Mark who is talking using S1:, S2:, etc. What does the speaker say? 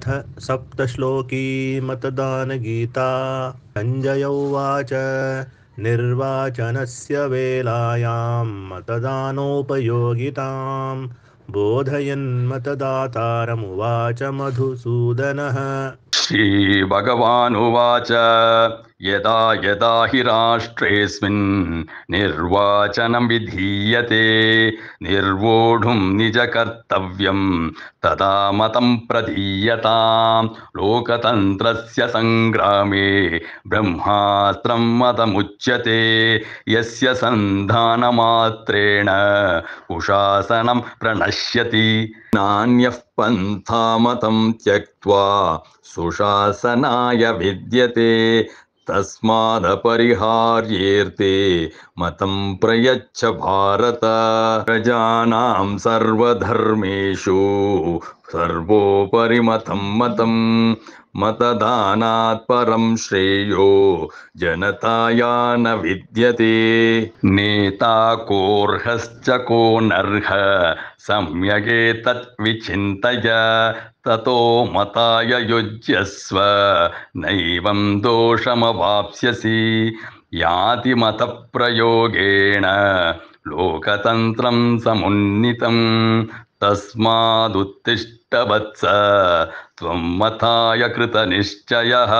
S1: अथ सप्तश्लोकी मतदानगीता। सञ्जय उवाच निर्वाचनस्य वेलायां मतदानोपयोगितां बोधयन् मतदातारमुवाच मधुसूदनः।
S2: श्रीभगवानुवाच यदा यदा हि राष्ट्रेऽस्मिन् निर्वाचनं विधीयते निर्वोढुं निजकर्तव्यं तदा मतं प्रदीयताम् लोकतन्त्रस्य संग्रामे ब्रह्मास्त्रं मतमुच्यते यस्य सन्धानमात्रेण कुशासनं प्रणश्यति नान्यः पन्था मतं त्यक्त्वा सुशासनाय विद्यते तस्मादपरिहार्येऽर्थे मतं प्रयच्छ भारत प्रजानां सर्वधर्मेषु सर्वोपरि मतं मतदानात् परं श्रेयो जनताया न विद्यते नेता कोऽर्हश्च को नर्ह सम्यगेतत् विचिन्तय ततो मताय युज्यस्व नैवं दोषमवाप्स्यसि याति मतप्रयोगेण लोकतन्त्रं समुन्नीतं तस्मादुत्तिष्ठ वत्स त्वं मताय कृतनिश्चयः